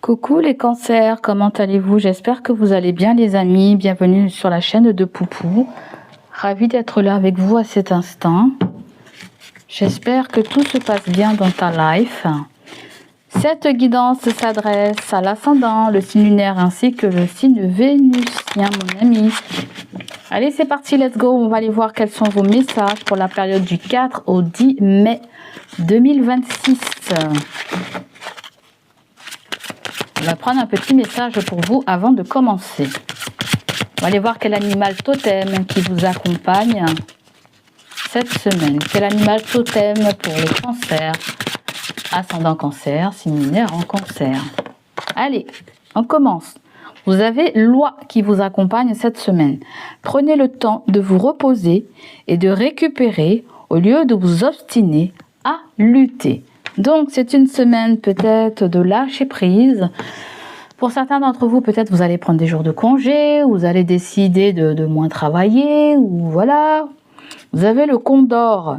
Coucou les cancers, comment allez-vous? J'espère que vous allez bien les amis. Bienvenue sur la chaîne de Poupou. Ravie d'être là avec vous à cet instant. J'espère que tout se passe bien dans ta life. Cette guidance s'adresse à l'ascendant, le signe lunaire ainsi que le signe vénusien, mon ami. Allez, c'est parti, let's go. On va aller voir quels sont vos messages pour la période du 4 au 10 mai 2026. On va prendre un petit message pour vous avant de commencer. On va aller voir quel animal totem qui vous accompagne cette semaine. Quel animal totem pour les cancers, ascendant cancer, signe lunaire en cancer. Allez, on commence. Vous avez Loi qui vous accompagne cette semaine. Prenez le temps de vous reposer et de récupérer au lieu de vous obstiner à lutter. Donc, c'est une semaine peut-être de lâcher prise. Pour certains d'entre vous, peut-être vous allez prendre des jours de congé, vous allez décider de moins travailler, ou voilà. Vous avez le Condor.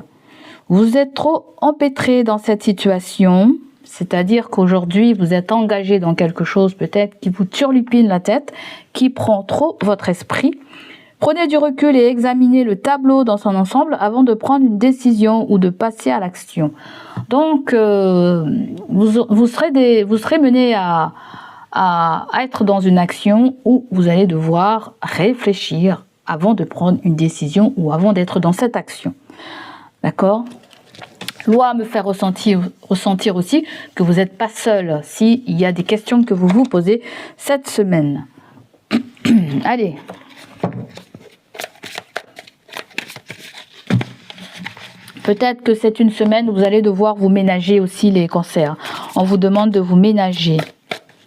Vous êtes trop empêtré dans cette situation, c'est-à-dire qu'aujourd'hui, vous êtes engagé dans quelque chose peut-être qui vous turlupine la tête, qui prend trop votre esprit. Prenez du recul et examinez le tableau dans son ensemble avant de prendre une décision ou de passer à l'action. Donc, vous serez mené à être dans une action où vous allez devoir réfléchir avant de prendre une décision ou avant d'être dans cette action. D'accord ? Loi me fait ressentir aussi que vous n'êtes pas seul s'il y a des questions que vous vous posez cette semaine. Allez. Peut-être que c'est une semaine où vous allez devoir vous ménager aussi les cancers. On vous demande de vous ménager.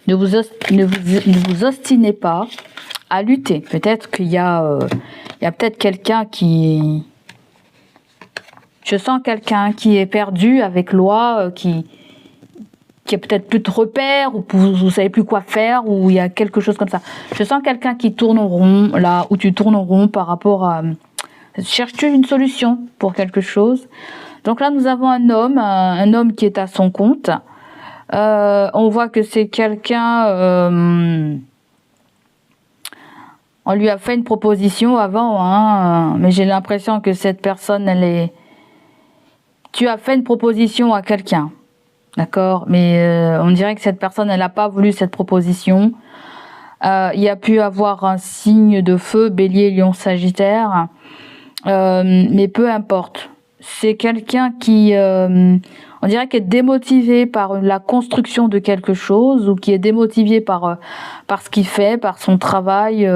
Ne vous ostinez pas à lutter. Peut-être qu'il y a peut-être quelqu'un qui... Je sens quelqu'un qui est perdu avec Loi, qui a peut-être plus de repères, ou vous ne savez plus quoi faire, ou il y a quelque chose comme ça. Je sens quelqu'un qui tourne en rond, là où tu tournes en rond par rapport à... Cherches-tu une solution pour quelque chose? Donc là, nous avons un homme qui est à son compte. On voit que c'est quelqu'un... on lui a fait une proposition avant, mais j'ai l'impression que cette personne, elle est... Tu as fait une proposition à quelqu'un, d'accord? Mais on dirait que cette personne, elle n'a pas voulu cette proposition. Il y a pu avoir un signe de feu, Bélier, Lion, Sagittaire. Mais peu importe, c'est quelqu'un qui, on dirait qu'il est démotivé par la construction de quelque chose ou qui est démotivé par ce qu'il fait, par son travail.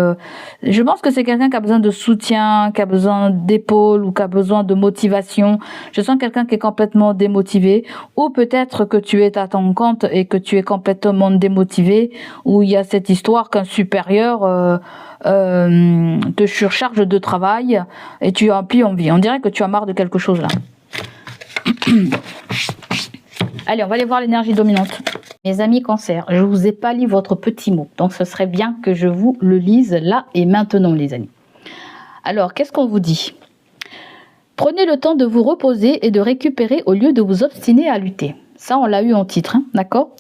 Je pense que c'est quelqu'un qui a besoin de soutien, qui a besoin d'épaule ou qui a besoin de motivation. Je sens quelqu'un qui est complètement démotivé, ou peut-être que tu es à ton compte et que tu es complètement démotivé, où il y a cette histoire qu'un supérieur te surcharge de travail et tu as plus envie. On dirait que tu as marre de quelque chose là. Allez, on va aller voir l'énergie dominante. Mes amis cancer, je vous ai pas lu votre petit mot, donc ce serait bien que je vous le lise là et maintenant les amis. Alors, qu'est-ce qu'on vous dit? Prenez le temps de vous reposer et de récupérer au lieu de vous obstiner à lutter. Ça, on l'a eu en titre, hein, d'accord?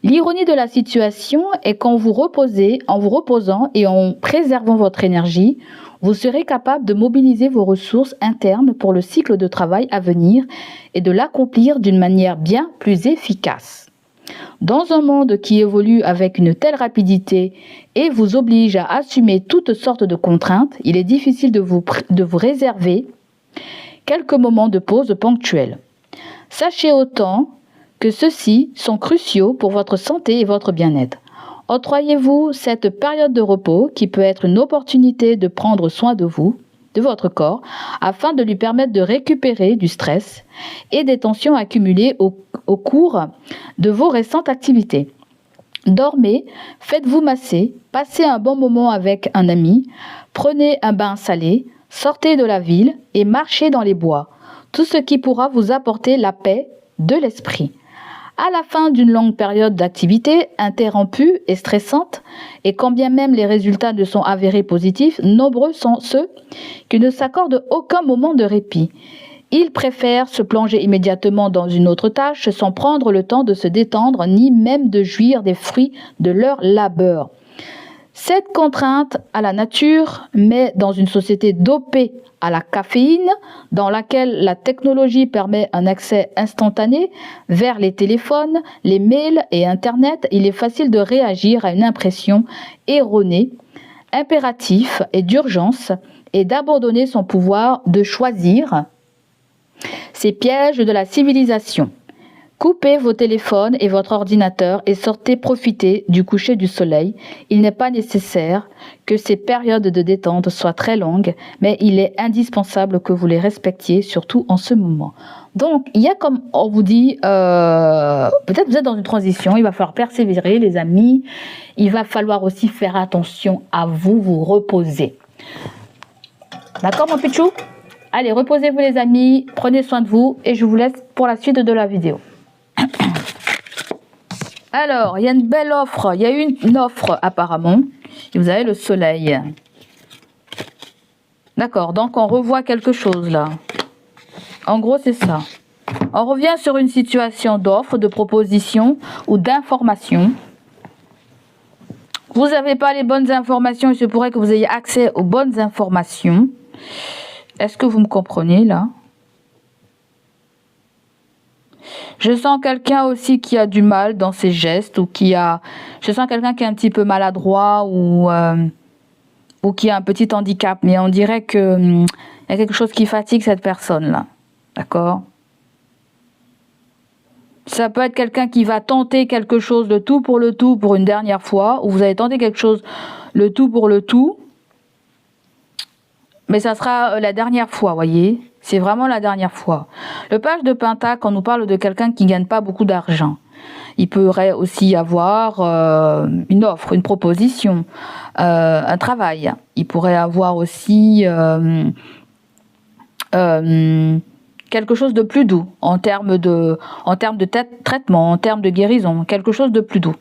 L'ironie de la situation est qu'en vous reposant et en préservant votre énergie, vous serez capable de mobiliser vos ressources internes pour le cycle de travail à venir et de l'accomplir d'une manière bien plus efficace. Dans un monde qui évolue avec une telle rapidité et vous oblige à assumer toutes sortes de contraintes, il est difficile de vous réserver quelques moments de pause ponctuels. Sachez autant que ceux-ci sont cruciaux pour votre santé et votre bien-être. Octroyez-vous cette période de repos qui peut être une opportunité de prendre soin de vous, de votre corps, afin de lui permettre de récupérer du stress et des tensions accumulées au cours de vos récentes activités. Dormez, faites-vous masser, passez un bon moment avec un ami, prenez un bain salé, sortez de la ville et marchez dans les bois, tout ce qui pourra vous apporter la paix de l'esprit. À la fin d'une longue période d'activité interrompue et stressante, et quand bien même les résultats ne sont avérés positifs, nombreux sont ceux qui ne s'accordent aucun moment de répit. Ils préfèrent se plonger immédiatement dans une autre tâche sans prendre le temps de se détendre ni même de jouir des fruits de leur labeur. Cette contrainte à la nature met dans une société dopée à la caféine, dans laquelle la technologie permet un accès instantané vers les téléphones, les mails et Internet, il est facile de réagir à une impression erronée, impératif et d'urgence et d'abandonner son pouvoir de choisir. Ces pièges de la civilisation. Coupez vos téléphones et votre ordinateur et sortez profiter du coucher du soleil. Il n'est pas nécessaire que ces périodes de détente soient très longues, mais il est indispensable que vous les respectiez, surtout en ce moment. Donc, il y a comme on vous dit, peut-être vous êtes dans une transition, il va falloir persévérer les amis, il va falloir aussi faire attention à vous, vous reposer. D'accord mon pichou? Allez, reposez-vous les amis, prenez soin de vous et je vous laisse pour la suite de la vidéo. Alors, il y a une belle offre, il y a une offre apparemment, et vous avez le soleil. D'accord, donc on revoit quelque chose là. En gros, c'est ça. On revient sur une situation d'offre, de proposition ou d'information. Vous n'avez pas les bonnes informations, il se pourrait que vous ayez accès aux bonnes informations. Est-ce que vous me comprenez là? Je sens quelqu'un aussi qui a du mal dans ses gestes ou qui a... Je sens quelqu'un qui est un petit peu maladroit ou qui a un petit handicap. Mais on dirait qu'il y a quelque chose qui fatigue cette personne-là. D'accord? Ça peut être quelqu'un qui va tenter quelque chose, le tout pour une dernière fois. Ou vous allez tenter quelque chose, le tout pour le tout. Mais ça sera la dernière fois, voyez. C'est vraiment la dernière fois. Le page de Pentacle, on nous parle de quelqu'un qui ne gagne pas beaucoup d'argent. Il pourrait aussi y avoir une offre, une proposition, un travail. Il pourrait avoir aussi quelque chose de plus doux en termes de traitement, en termes de guérison, quelque chose de plus doux.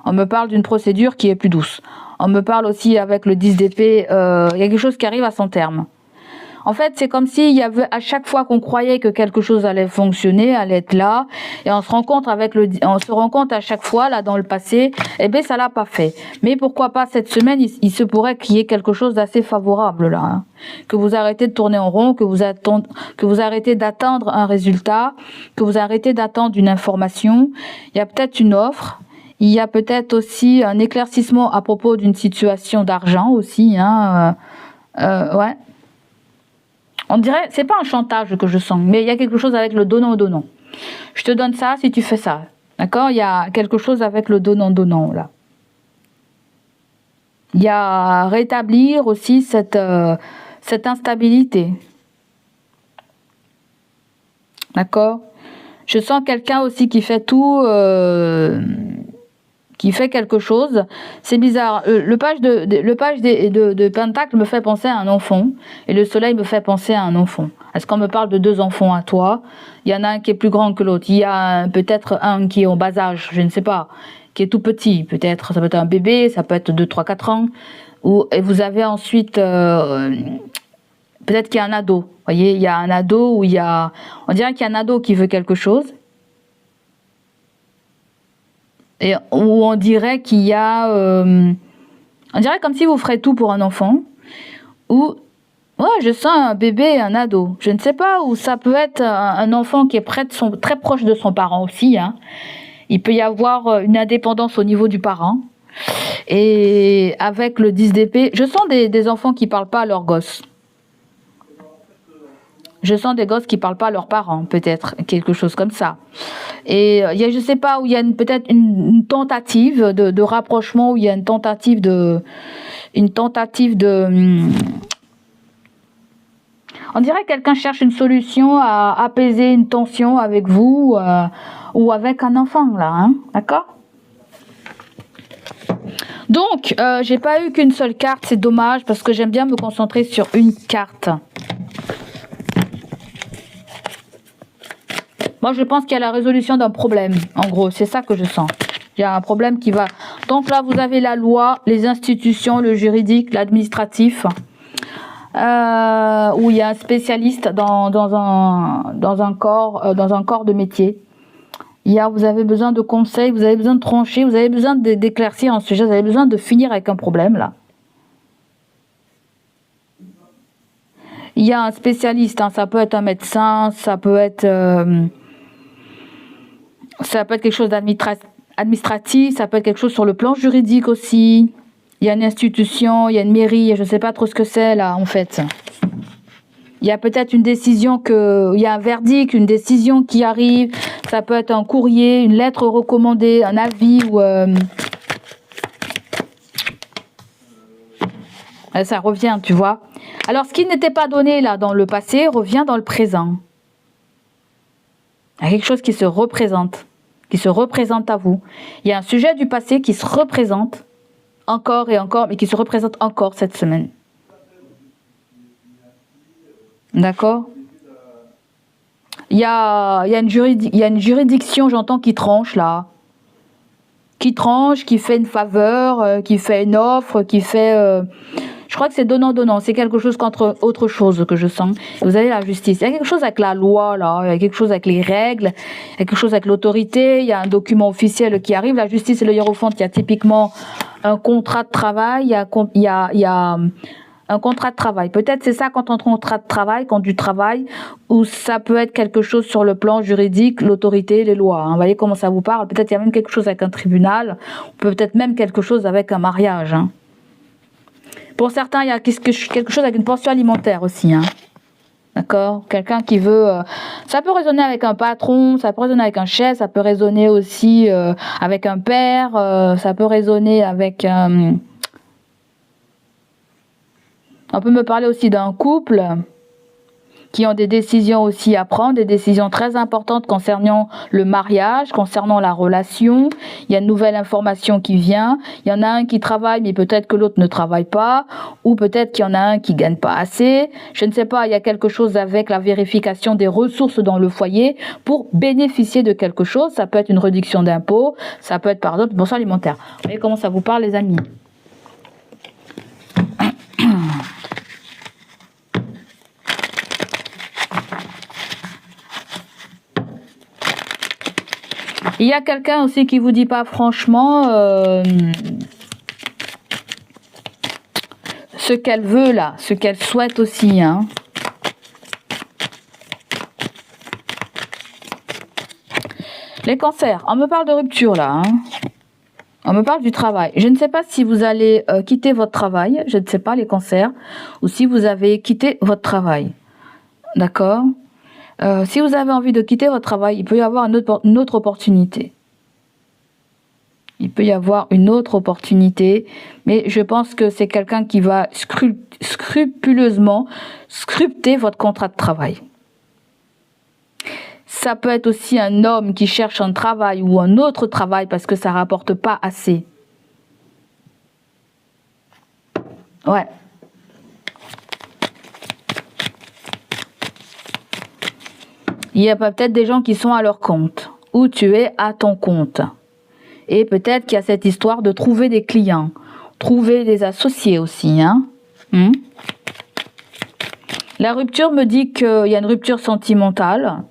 On me parle d'une procédure qui est plus douce. On me parle aussi avec le 10 d'épée, il y a quelque chose qui arrive à son terme. En fait, c'est comme s'il y avait à chaque fois qu'on croyait que quelque chose allait fonctionner, allait être là, et on se rend compte à chaque fois là dans le passé, eh ben ça l'a pas fait. Mais pourquoi pas cette semaine, il se pourrait qu'il y ait quelque chose d'assez favorable là, hein. Que vous arrêtez de tourner en rond, que vous arrêtez d'attendre un résultat, que vous arrêtez d'attendre une information. Il y a peut-être une offre. Il y a peut-être aussi un éclaircissement à propos d'une situation d'argent aussi, hein. Ouais. On dirait, c'est pas un chantage que je sens, mais il y a quelque chose avec le donnant-donnant. Je te donne ça si tu fais ça. D'accord? Il y a quelque chose avec le donnant-donnant, là. Il y a rétablir aussi cette instabilité. D'accord? Je sens quelqu'un aussi qui fait tout... qui fait quelque chose, c'est bizarre. Le page de Pentacle me fait penser à un enfant, et le soleil me fait penser à un enfant. Est-ce qu'on me parle de deux enfants à toi? Il y en a un qui est plus grand que l'autre. Il y a peut-être un qui est en bas âge, je ne sais pas, qui est tout petit. Peut-être, ça peut être un bébé, ça peut être 2, 3, 4 ans. Et vous avez ensuite, peut-être qu'il y a un ado. Vous voyez, il y a un ado où on dirait qu'il y a un ado qui veut quelque chose. Et où on dirait qu'il y a... on dirait comme si vous ferez tout pour un enfant. Ou... Ouais, je sens un bébé et un ado. Je ne sais pas, ou ça peut être un enfant qui est très proche de son parent aussi, hein. Il peut y avoir une indépendance au niveau du parent. Et avec le 10 d'épée, je sens des enfants qui ne parlent pas à leurs gosses. Je sens des gosses qui ne parlent pas à leurs parents, peut-être, quelque chose comme ça. Et je ne sais pas, où il y a peut-être une tentative de rapprochement, où il y a une tentative de... On dirait que quelqu'un cherche une solution à apaiser une tension avec vous ou avec un enfant, là, hein, d'accord? Donc, j'ai pas eu qu'une seule carte, c'est dommage, parce que j'aime bien me concentrer sur une carte. Moi, je pense qu'il y a la résolution d'un problème. En gros, c'est ça que je sens. Il y a un problème qui va... Donc là, vous avez la loi, les institutions, le juridique, l'administratif. où il y a un spécialiste dans un corps de métier. Vous avez besoin de conseils, vous avez besoin de trancher, vous avez besoin d'éclaircir un sujet, vous avez besoin de finir avec un problème là. Il y a un spécialiste, hein, ça peut être un médecin, ça peut être quelque chose d'administratif, ça peut être quelque chose sur le plan juridique aussi. Il y a une institution, il y a une mairie, je ne sais pas trop ce que c'est là en fait. Il y a peut-être une décision, il y a un verdict, une décision qui arrive. Ça peut être un courrier, une lettre recommandée, un avis ou ça revient, tu vois. Alors, ce qui n'était pas donné là dans le passé revient dans le présent. Il y a quelque chose qui se représente à vous. Il y a un sujet du passé qui se représente encore et encore, mais qui se représente encore cette semaine. D'accord ? Il y a une juridiction, j'entends, qui tranche là. Qui tranche, qui fait une faveur, qui fait une offre, qui fait... je crois que c'est donnant-donnant. C'est quelque chose contre autre chose que je sens. Vous avez la justice. Il y a quelque chose avec la loi là. Il y a quelque chose avec les règles. Il y a quelque chose avec l'autorité. Il y a un document officiel qui arrive. La justice et le hiérophante, il y a typiquement un contrat de travail. Il y a un contrat de travail. Peut-être c'est ça quand on contrat de travail, quand du travail, ou ça peut être quelque chose sur le plan juridique, l'autorité, les lois. Hein. Vous voyez comment ça vous parle. Peut-être il y a même quelque chose avec un tribunal, peut-être même quelque chose avec un mariage. Hein. Pour certains, il y a quelque chose avec une pension alimentaire aussi. Hein. D'accord ? Quelqu'un qui veut... ça peut résonner avec un patron, ça peut résonner avec un chef, ça peut résonner aussi avec un père, ça peut résonner avec... on peut me parler aussi d'un couple qui ont des décisions aussi à prendre, des décisions très importantes concernant le mariage, concernant la relation. Il y a une nouvelle information qui vient. Il y en a un qui travaille, mais peut-être que l'autre ne travaille pas. Ou peut-être qu'il y en a un qui gagne pas assez. Je ne sais pas, il y a quelque chose avec la vérification des ressources dans le foyer pour bénéficier de quelque chose. Ça peut être une réduction d'impôts, ça peut être par exemple une pension alimentaire. Vous voyez comment ça vous parle, les amis ? Il y a quelqu'un aussi qui vous dit pas franchement ce qu'elle veut là, ce qu'elle souhaite aussi. Hein. Les cancers, on me parle de rupture là. Hein. On me parle du travail. Je ne sais pas si vous allez quitter votre travail, je ne sais pas les cancers, ou si vous avez quitté votre travail. D'accord ? Si vous avez envie de quitter votre travail, il peut y avoir une autre opportunité. Il peut y avoir une autre opportunité, mais je pense que c'est quelqu'un qui va scrupuleusement scruter votre contrat de travail. Ça peut être aussi un homme qui cherche un travail ou un autre travail parce que ça ne rapporte pas assez. Ouais. Il y a peut-être des gens qui sont à leur compte, ou tu es à ton compte. Et peut-être qu'il y a cette histoire de trouver des clients, trouver des associés aussi. Hein. La rupture me dit qu'il y a une rupture sentimentale.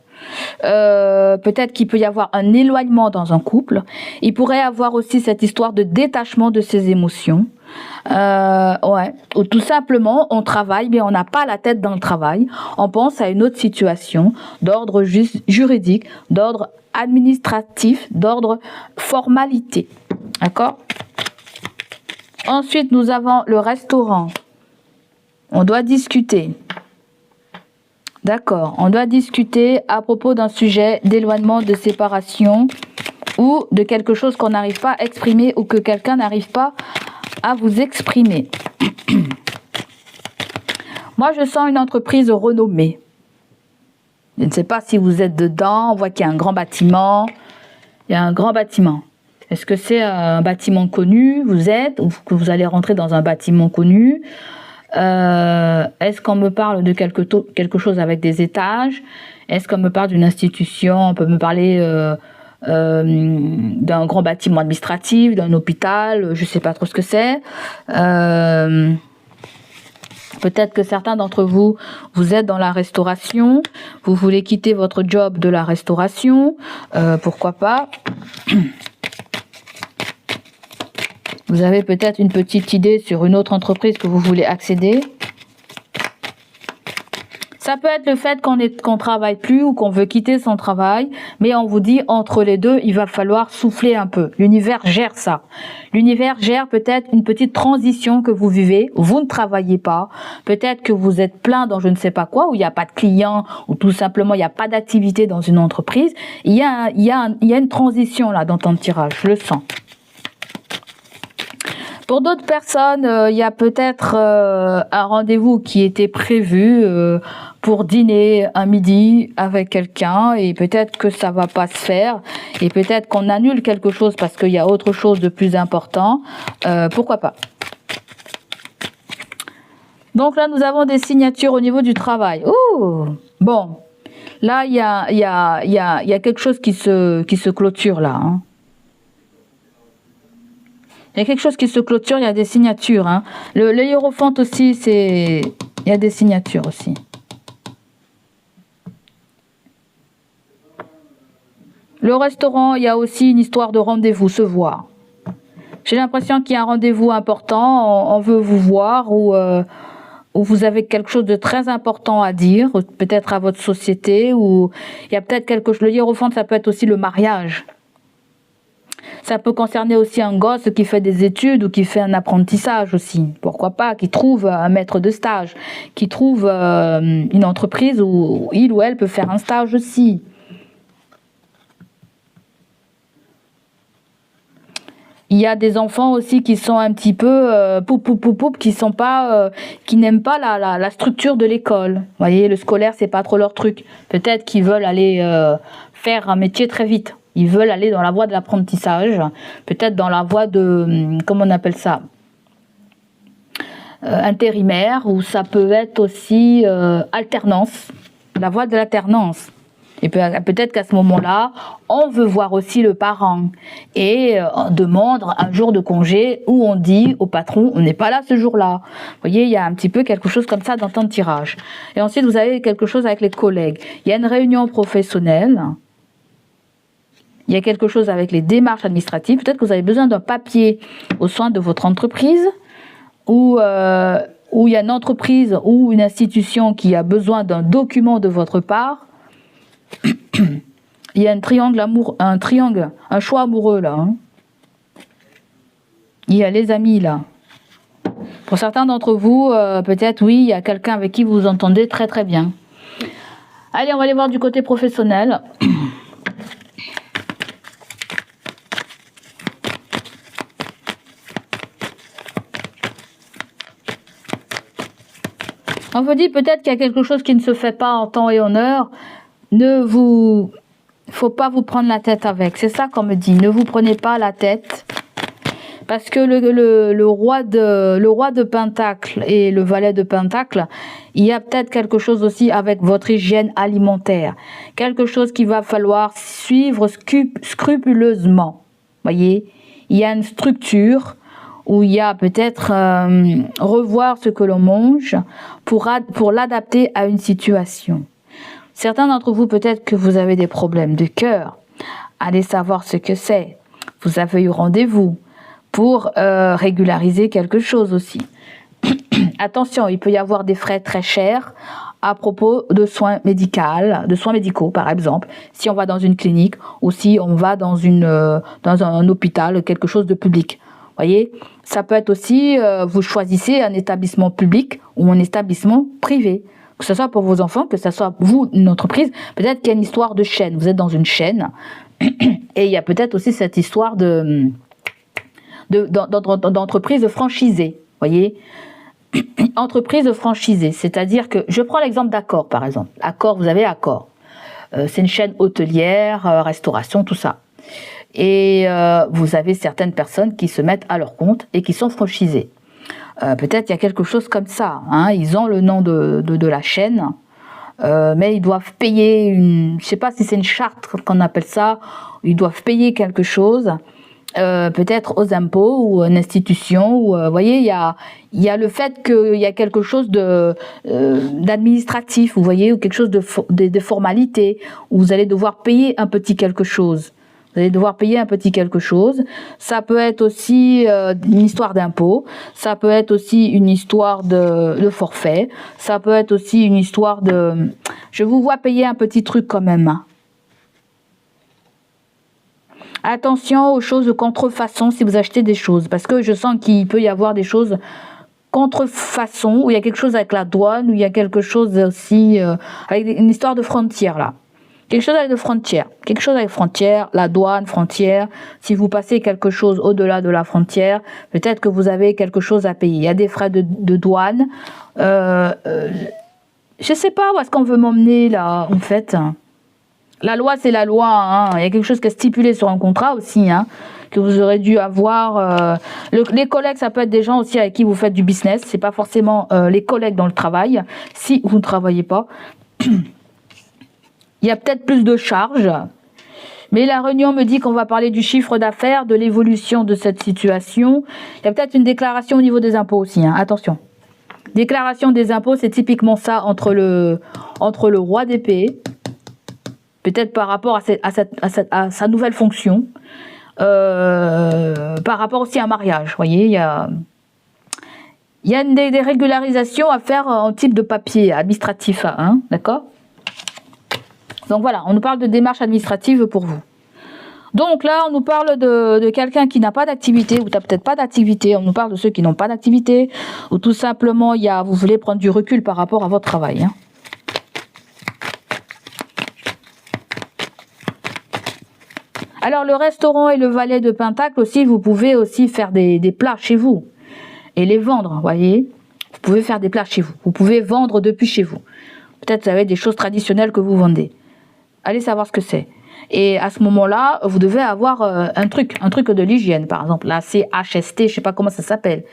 Peut-être qu'il peut y avoir un éloignement dans un couple. Il pourrait y avoir aussi cette histoire de détachement de ses émotions. Ouais. Ou tout simplement, on travaille, mais on n'a pas la tête dans le travail. On pense à une autre situation d'ordre juridique, d'ordre administratif, d'ordre formalité. D'accord ? Ensuite, nous avons le restaurant. On doit discuter. D'accord, on doit discuter à propos d'un sujet d'éloignement, de séparation ou de quelque chose qu'on n'arrive pas à exprimer ou que quelqu'un n'arrive pas à vous exprimer. Moi, je sens une entreprise renommée. Je ne sais pas si vous êtes dedans, on voit qu'il y a un grand bâtiment. Il y a un grand bâtiment. Est-ce que c'est un bâtiment connu, vous êtes, ou que vous allez rentrer dans un bâtiment connu ? Est-ce qu'on me parle de quelque chose avec des étages? Est-ce qu'on me parle d'une institution? On peut me parler d'un grand bâtiment administratif, d'un hôpital, je ne sais pas trop ce que c'est. Peut-être que certains d'entre vous, vous êtes dans la restauration, vous voulez quitter votre job de la restauration, pourquoi pas. Vous avez peut-être une petite idée sur une autre entreprise que vous voulez accéder. Ça peut être le fait qu'on travaille plus ou qu'on veut quitter son travail, mais on vous dit entre les deux, il va falloir souffler un peu. L'univers gère ça. L'univers gère peut-être une petite transition que vous vivez. Vous ne travaillez pas. Peut-être que vous êtes plein dans je ne sais pas quoi, où il n'y a pas de clients, ou tout simplement il n'y a pas d'activité dans une entreprise. Il y a une transition là dans ton tirage, je le sens. Pour d'autres personnes, il y a peut-être un rendez-vous qui était prévu pour dîner un midi avec quelqu'un et peut-être que ça va pas se faire et peut-être qu'on annule quelque chose parce qu'il y a autre chose de plus important. Pourquoi pas? Donc là, nous avons des signatures au niveau du travail. Ouh, bon, là, il y a quelque chose qui se clôture là. Hein. Il y a quelque chose qui se clôture, il y a des signatures. Hein. Le hiérophante aussi, il y a des signatures aussi. Le restaurant, il y a aussi une histoire de rendez-vous, se voir. J'ai l'impression qu'il y a un rendez-vous important, on veut vous voir ou vous avez quelque chose de très important à dire, peut-être à votre société, ou il y a peut-être quelque chose. Le hiérophante, ça peut être aussi le mariage. Ça peut concerner aussi un gosse qui fait des études ou qui fait un apprentissage aussi. Pourquoi pas, qui trouve un maître de stage, qui trouve une entreprise où il ou elle peut faire un stage aussi. Il y a des enfants aussi qui sont un petit peu qui n'aiment pas la structure de l'école. Vous voyez, le scolaire, c'est pas trop leur truc. Peut-être qu'ils veulent aller faire un métier très vite. Ils veulent aller dans la voie de l'apprentissage, peut-être dans la voie de, comment on appelle ça, intérimaire, ou ça peut être aussi alternance, la voie de l'alternance. Et peut-être qu'à ce moment-là, on veut voir aussi le parent et on demande un jour de congé où on dit au patron, on n'est pas là ce jour-là. Vous voyez, il y a un petit peu quelque chose comme ça dans ton tirage. Et ensuite, vous avez quelque chose avec les collègues. Il y a une réunion professionnelle. Il y a quelque chose avec les démarches administratives. Peut-être que vous avez besoin d'un papier au sein de votre entreprise ou il y a une entreprise ou une institution qui a besoin d'un document de votre part. Il y a un choix amoureux là. Hein. Il y a les amis là. Pour certains d'entre vous, peut-être oui, il y a quelqu'un avec qui vous vous entendez très très bien. Allez, on va aller voir du côté professionnel. On vous dit peut-être qu'il y a quelque chose qui ne se fait pas en temps et en heure. Faut pas vous prendre la tête avec. C'est ça qu'on me dit. Ne vous prenez pas la tête. Parce que le roi de Pentacle et le valet de Pentacle, il y a peut-être quelque chose aussi avec votre hygiène alimentaire. Quelque chose qu'il va falloir suivre scrupuleusement. Voyez, il y a une structure où il y a peut-être revoir ce que l'on mange pour l'adapter à une situation. Certains d'entre vous, peut-être que vous avez des problèmes de cœur. Allez savoir ce que c'est. Vous avez eu rendez-vous pour régulariser quelque chose aussi. Attention, il peut y avoir des frais très chers à propos de soins médicaux par exemple, si on va dans une clinique ou si on va dans un hôpital, quelque chose de public. Voyez, ça peut être aussi, vous choisissez un établissement public ou un établissement privé. Que ce soit pour vos enfants, que ce soit vous, une entreprise. Peut-être qu'il y a une histoire de chaîne. Vous êtes dans une chaîne. Et il y a peut-être aussi cette histoire d'entreprise franchisée. Voyez, entreprise franchisée. C'est-à-dire que, je prends l'exemple d'Accor, par exemple. Accor, vous avez Accor. C'est une chaîne hôtelière, restauration, tout ça. Et vous avez certaines personnes qui se mettent à leur compte et qui sont franchisées. Peut-être il y a quelque chose comme ça. Hein. Ils ont le nom de la chaîne, mais ils doivent payer je ne sais pas si c'est une charte qu'on appelle ça. Ils doivent payer quelque chose peut-être aux impôts ou à une institution. Ou, vous voyez, il y a le fait qu'il y a quelque chose d'administratif, vous voyez, ou quelque chose de formalité, où vous allez devoir payer un petit quelque chose. Vous allez devoir payer un petit quelque chose. Ça peut être aussi une histoire d'impôt. Ça peut être aussi une histoire de forfait. Ça peut être aussi une histoire de... Je vous vois payer un petit truc quand même. Attention aux choses de contrefaçon si vous achetez des choses. Parce que je sens qu'il peut y avoir des choses contrefaçon, où il y a quelque chose avec la douane, où il y a quelque chose aussi avec une histoire de frontière là. Quelque chose avec de frontières. Quelque chose avec frontières, la douane, frontière. Si vous passez quelque chose au-delà de la frontière, peut-être que vous avez quelque chose à payer. Il y a des frais de douane. Je sais pas où est-ce qu'on veut m'emmener là, en fait. La loi, c'est la loi. Hein. Il y a quelque chose qui est stipulé sur un contrat aussi, hein, que vous aurez dû avoir. Les collègues, ça peut être des gens aussi avec qui vous faites du business. C'est pas forcément les collègues dans le travail, si vous ne travaillez pas. Il y a peut-être plus de charges, mais la réunion me dit qu'on va parler du chiffre d'affaires, de l'évolution de cette situation. Il y a peut-être une déclaration au niveau des impôts aussi, hein. Attention. Déclaration des impôts, c'est typiquement ça entre le roi d'épée, peut-être par rapport à sa nouvelle fonction, par rapport aussi à un mariage. Vous voyez, il y a des régularisations à faire en type de papier administratif, hein, d'accord? Donc voilà, on nous parle de démarches administratives pour vous. Donc là, on nous parle de quelqu'un qui n'a pas d'activité, ou tu n'as peut-être pas d'activité, on nous parle de ceux qui n'ont pas d'activité, ou tout simplement, vous voulez prendre du recul par rapport à votre travail. Hein. Alors le restaurant et le valet de Pentacle aussi, vous pouvez aussi faire des plats chez vous et les vendre, voyez. Vous pouvez faire des plats chez vous, vous pouvez vendre depuis chez vous. Peut-être vous avez des choses traditionnelles que vous vendez. Allez savoir ce que c'est. Et à ce moment-là, vous devez avoir un truc de l'hygiène, par exemple. La CHST, je sais pas comment ça s'appelle.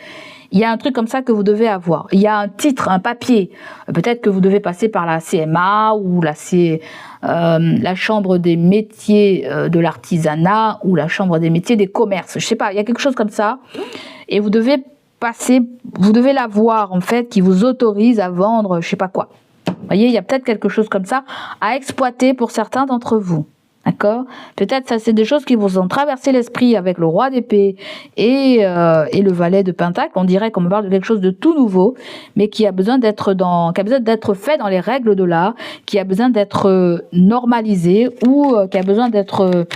Il y a un truc comme ça que vous devez avoir. Il y a un titre, un papier. Peut-être que vous devez passer par la CMA ou la chambre des métiers de l'artisanat ou la chambre des métiers des commerces. Je sais pas, il y a quelque chose comme ça. Et vous devez l'avoir en fait, qui vous autorise à vendre je sais pas quoi. Vous voyez, il y a peut-être quelque chose comme ça à exploiter pour certains d'entre vous. D'accord? Peut-être ça c'est des choses qui vous ont traversé l'esprit avec le roi d'épée et le valet de Pentacle. On dirait qu'on me parle de quelque chose de tout nouveau, mais qui a besoin d'être fait dans les règles de l'art, qui a besoin d'être normalisé ou qui a besoin d'être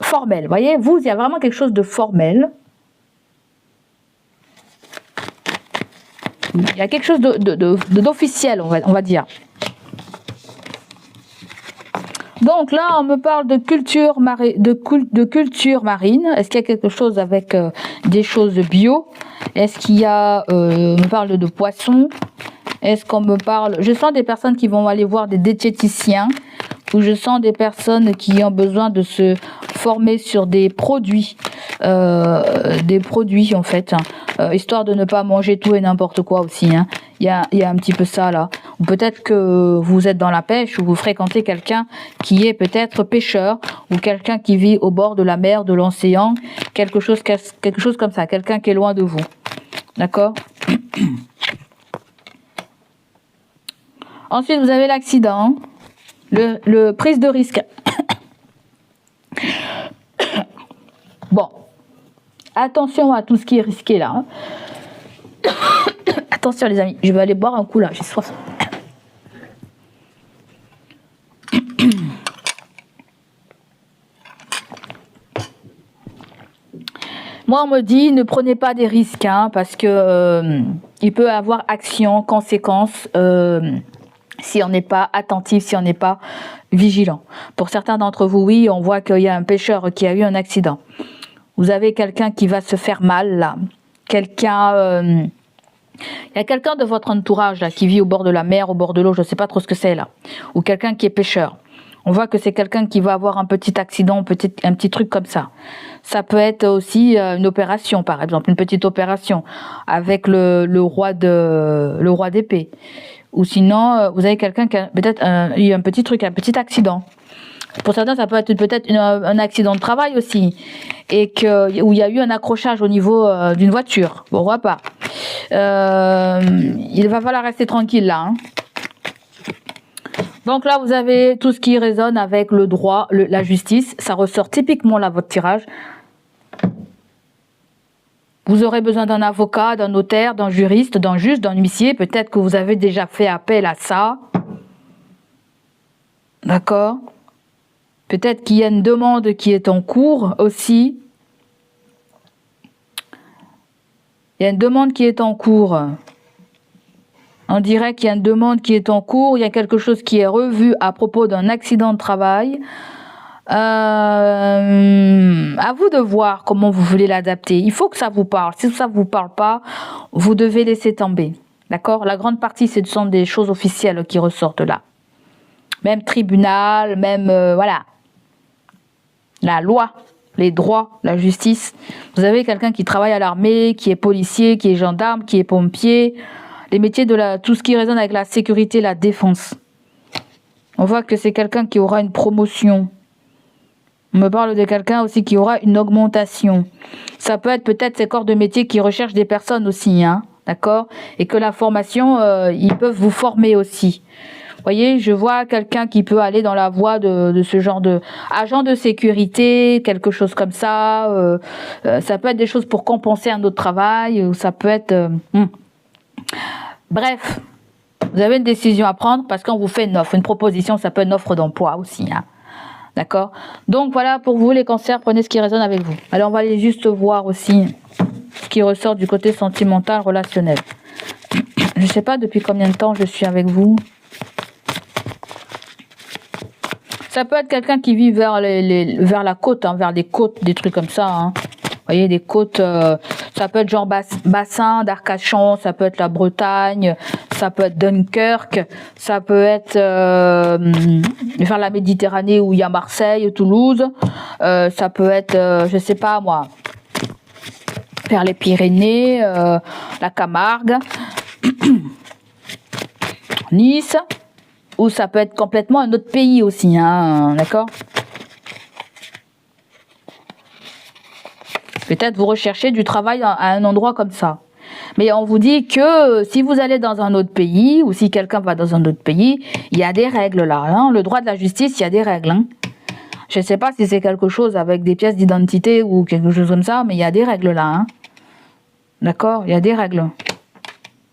formel. Vous voyez, il y a vraiment quelque chose de formel. Il y a quelque chose d'officiel, on va dire. Donc là, on me parle de culture marine. Est-ce qu'il y a quelque chose avec des choses bio? Est-ce qu'il y a... on me parle de poissons. Est-ce qu'on me parle... Je sens des personnes qui vont aller voir des diététiciens, ou je sens des personnes qui ont besoin de se former sur des produits en fait, hein, histoire de ne pas manger tout et n'importe quoi aussi. Hein. Il y a un petit peu ça là. Ou peut-être que vous êtes dans la pêche ou vous fréquentez quelqu'un qui est peut-être pêcheur ou quelqu'un qui vit au bord de la mer, de l'océan, quelque chose comme ça, quelqu'un qui est loin de vous. D'accord? Ensuite, vous avez l'accident, le prise de risque. Bon, attention à tout ce qui est risqué là. Attention les amis, je vais aller boire un coup là, j'ai soif. Moi, on me dit, ne prenez pas des risques, hein, parce que il peut avoir action, conséquences, si on n'est pas attentif, si on n'est pas vigilant. Pour certains d'entre vous, oui, on voit qu'il y a un pêcheur qui a eu un accident. Vous avez quelqu'un qui va se faire mal, là. Il y a quelqu'un de votre entourage, là, qui vit au bord de la mer, au bord de l'eau, je ne sais pas trop ce que c'est, là. Ou quelqu'un qui est pêcheur. On voit que c'est quelqu'un qui va avoir un petit accident, un petit truc comme ça. Ça peut être aussi une opération, par exemple, une petite opération avec le roi d'épée. Ou sinon, vous avez quelqu'un qui a peut-être eu un petit truc, un petit accident. Pour certains, ça peut être peut-être un accident de travail aussi, et où il y a eu un accrochage au niveau d'une voiture. Pourquoi pas. Il va falloir rester tranquille là. Hein. Donc là, vous avez tout ce qui résonne avec le droit, la justice. Ça ressort typiquement là, votre tirage. Vous aurez besoin d'un avocat, d'un notaire, d'un juriste, d'un juge, d'un huissier. Peut-être que vous avez déjà fait appel à ça. D'accord ? Peut-être qu'il y a une demande qui est en cours aussi. Il y a une demande qui est en cours. On dirait qu'il y a une demande qui est en cours. Il y a quelque chose qui est revu à propos d'un accident de travail. À vous de voir comment vous voulez l'adapter. Il faut que ça vous parle. Si ça ne vous parle pas, vous devez laisser tomber. D'accord ? La grande partie, ce sont des choses officielles qui ressortent là. Même tribunal, même... voilà. La loi, les droits, la justice. Vous avez quelqu'un qui travaille à l'armée, qui est policier, qui est gendarme, qui est pompier. Les métiers tout ce qui résonne avec la sécurité, la défense. On voit que c'est quelqu'un qui aura une promotion. On me parle de quelqu'un aussi qui aura une augmentation. Ça peut être peut-être ces corps de métier qui recherchent des personnes aussi, hein, d'accord ? Et que la formation, ils peuvent vous former aussi. Vous voyez, je vois quelqu'un qui peut aller dans la voie de ce genre de agent de sécurité, quelque chose comme ça. Ça peut être des choses pour compenser un autre travail, ou ça peut être... Bref, vous avez une décision à prendre parce qu'on vous fait une offre, une proposition, ça peut être une offre d'emploi aussi, hein. D'accord ? Donc voilà, pour vous les cancers, prenez ce qui résonne avec vous. Alors on va aller juste voir aussi ce qui ressort du côté sentimental, relationnel. Je ne sais pas depuis combien de temps je suis avec vous. Ça peut être quelqu'un qui vit vers la côte, hein, vers les côtes, des trucs comme ça. Hein. Vous voyez, des côtes, ça peut être genre bassin d'Arcachon, ça peut être la Bretagne, ça peut être Dunkerque, ça peut être vers la Méditerranée où il y a Marseille, Toulouse, ça peut être, je sais pas moi, vers les Pyrénées, la Camargue, Nice, ou ça peut être complètement un autre pays aussi, hein, d'accord ? Peut-être vous recherchez du travail à un endroit comme ça. Mais on vous dit que si vous allez dans un autre pays, ou si quelqu'un va dans un autre pays, il y a des règles là. Hein. Le droit de la justice, il y a des règles. Hein. Je ne sais pas si c'est quelque chose avec des pièces d'identité ou quelque chose comme ça, mais il y a des règles là. Hein. D'accord ? Il y a des règles.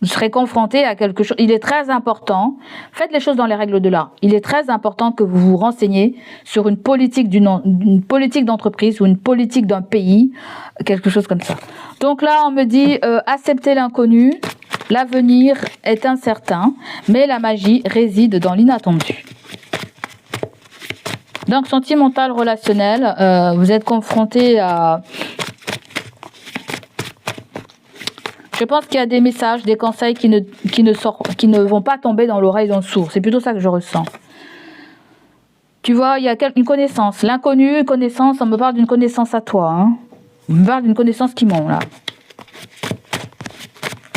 Vous serez confronté à quelque chose. Il est très important, faites les choses dans les règles de l'art. Il est très important que vous vous renseigniez sur une politique politique d'entreprise ou une politique d'un pays, quelque chose comme ça. Donc là, on me dit, acceptez l'inconnu, l'avenir est incertain, mais la magie réside dans l'inattendu. Donc, sentimental, relationnel, vous êtes confronté à... Je pense qu'il y a des messages, des conseils qui ne vont pas tomber dans l'oreille d'un sourd. C'est plutôt ça que je ressens. Tu vois, il y a une connaissance. L'inconnu, connaissance, on me parle d'une connaissance à toi. Hein. On me parle d'une connaissance qui ment, là.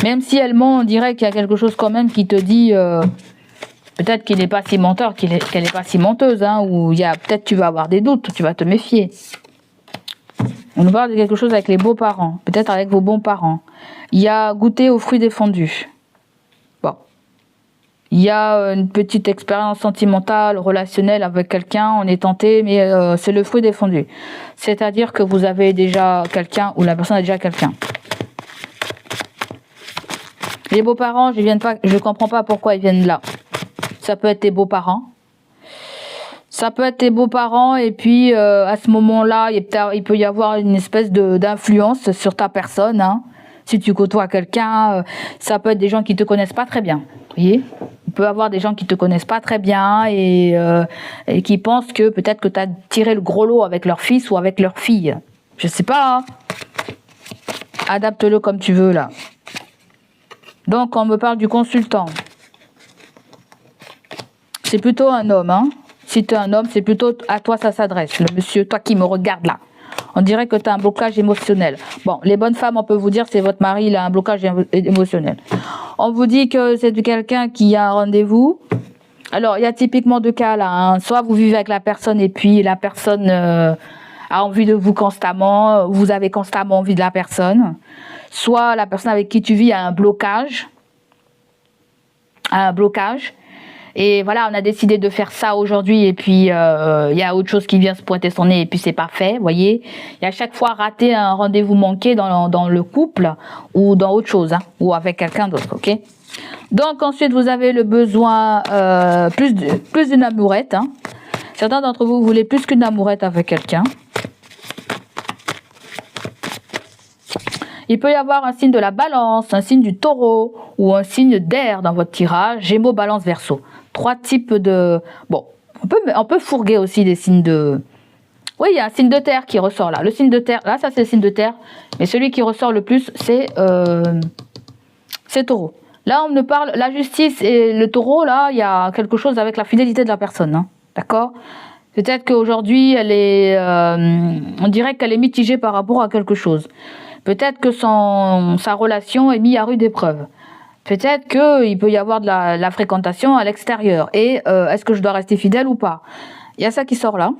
Même si elle ment, on dirait qu'il y a quelque chose quand même qui te dit... peut-être qu'il n'est pas si menteur, qu'elle n'est pas si menteuse. Hein, ou peut-être tu vas avoir des doutes, tu vas te méfier. On nous parle de quelque chose avec les beaux-parents. Peut-être avec vos bons parents. Il y a goûté aux fruits défendus. Bon. Il y a une petite expérience sentimentale, relationnelle avec quelqu'un, on est tenté, mais c'est le fruit défendu. C'est-à-dire que vous avez déjà quelqu'un, ou la personne a déjà quelqu'un. Les beaux-parents, je comprends pas pourquoi ils viennent là. Ça peut être tes beaux-parents. Ça peut être tes beaux-parents, et puis à ce moment-là, il peut y avoir une espèce d'influence sur ta personne, hein. Si tu côtoies quelqu'un, ça peut être des gens qui te connaissent pas très bien. Vous voyez ? Il peut y avoir des gens qui te connaissent pas très bien et qui pensent que peut-être que tu as tiré le gros lot avec leur fils ou avec leur fille. Je sais pas. Hein. Adapte-le comme tu veux là. Donc on me parle du consultant. C'est plutôt un homme. Hein. Si tu es un homme, c'est plutôt à toi ça s'adresse. Le monsieur, toi qui me regardes là. On dirait que tu as un blocage émotionnel. Bon, les bonnes femmes, on peut vous dire c'est votre mari, il a un blocage émotionnel. On vous dit que c'est quelqu'un qui a un rendez-vous. Alors, il y a typiquement deux cas là. Hein. Soit vous vivez avec la personne et puis la personne a envie de vous constamment, vous avez constamment envie de la personne. Soit la personne avec qui tu vis a un blocage. Et voilà, on a décidé de faire ça aujourd'hui et puis il y a autre chose qui vient se pointer son nez et puis c'est pas fait, vous voyez. Il y a chaque fois raté un rendez-vous manqué dans le couple ou dans autre chose, hein, ou avec quelqu'un d'autre, ok. Donc ensuite, vous avez le besoin plus d'une amourette. Hein. Certains d'entre vous voulez plus qu'une amourette avec quelqu'un. Il peut y avoir un signe de la balance, un signe du taureau ou un signe d'air dans votre tirage. Gémeaux, balance, verseau. 3 types de... Bon, on peut fourguer aussi des signes de... Oui, il y a un signe de terre qui ressort là. Le signe de terre, là, ça c'est le signe de terre. Mais celui qui ressort le plus, c'est taureau. Là, on me parle, la justice et le taureau, là, il y a quelque chose avec la fidélité de la personne. Hein, d'accord ? Peut-être qu'aujourd'hui, elle est... on dirait qu'elle est mitigée par rapport à quelque chose. Peut-être que sa relation est mise à rude épreuve. Peut-être qu'il peut y avoir de la fréquentation à l'extérieur. Et est-ce que je dois rester fidèle ou pas ? Il y a ça qui sort là.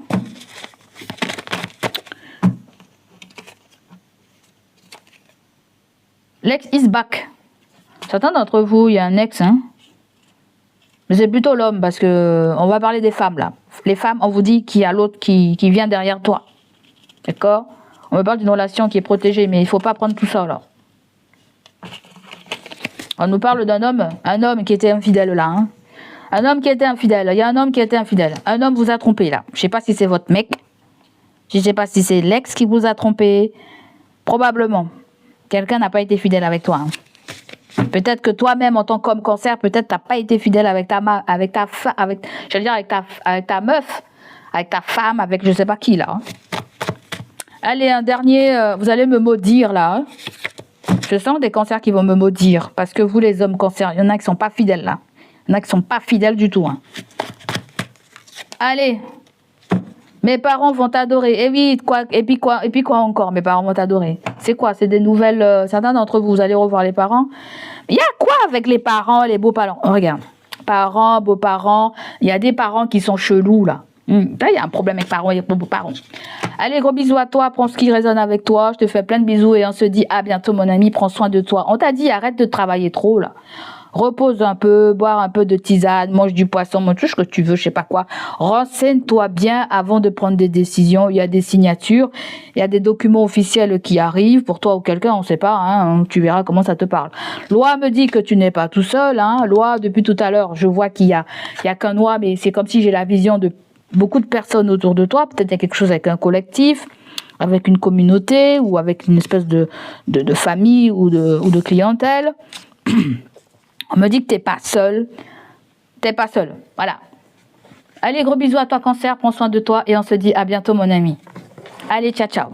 L'ex is back. Certains d'entre vous, il y a un ex, hein. Mais c'est plutôt l'homme, parce que on va parler des femmes, là. Les femmes, on vous dit qu'il y a l'autre qui vient derrière toi. D'accord ? On me parle d'une relation qui est protégée, mais il ne faut pas prendre tout ça, là. On nous parle d'un homme, un homme qui était infidèle, là. Hein. Un homme qui était infidèle. Il y a un homme qui était infidèle. Un homme vous a trompé, là. Je ne sais pas si c'est votre mec. Je ne sais pas si c'est l'ex qui vous a trompé. Probablement. Quelqu'un n'a pas été fidèle avec toi, hein. Peut-être que toi-même, en tant qu'homme cancer, peut-être tu n'as pas été fidèle avec ta meuf, avec ta femme, avec je ne sais pas qui, là. Hein. Allez, un dernier, vous allez me maudire, là. Hein. Je sens des cancers qui vont me maudire, parce que vous, les hommes cancers, il y en a qui ne sont pas fidèles, là. Il y en a qui ne sont pas fidèles du tout. Hein. Allez, mes parents vont t'adorer. Et oui, quoi, et puis quoi encore, mes parents vont t'adorer. C'est quoi? C'est des nouvelles... certains d'entre vous, vous allez revoir les parents. Il y a quoi avec les parents, les beaux-parents? Oh, regarde, parents, beaux-parents, il y a des parents qui sont chelous, là. Là, il y a un problème avec parents et beaux-parents. Allez, gros bisous à toi, prends ce qui résonne avec toi. Je te fais plein de bisous et on se dit à bientôt, mon ami, prends soin de toi. On t'a dit, arrête de travailler trop, là. Repose un peu, boire un peu de tisane, mange du poisson, mange tout ce que tu veux, je sais pas quoi. Renseigne-toi bien avant de prendre des décisions. Il y a des signatures, il y a des documents officiels qui arrivent pour toi ou quelqu'un, on sait pas, hein, tu verras comment ça te parle. Loi me dit que tu n'es pas tout seul, hein. Loi, depuis tout à l'heure, je vois qu'il y a qu'un Loi, mais c'est comme si j'ai la vision de beaucoup de personnes autour de toi. Peut-être il y a quelque chose avec un collectif, avec une communauté ou avec une espèce de famille ou de clientèle. On me dit que t'es pas seul. T'es pas seul. Voilà. Allez, gros bisous à toi, cancer. Prends soin de toi et on se dit à bientôt, mon ami. Allez, ciao, ciao.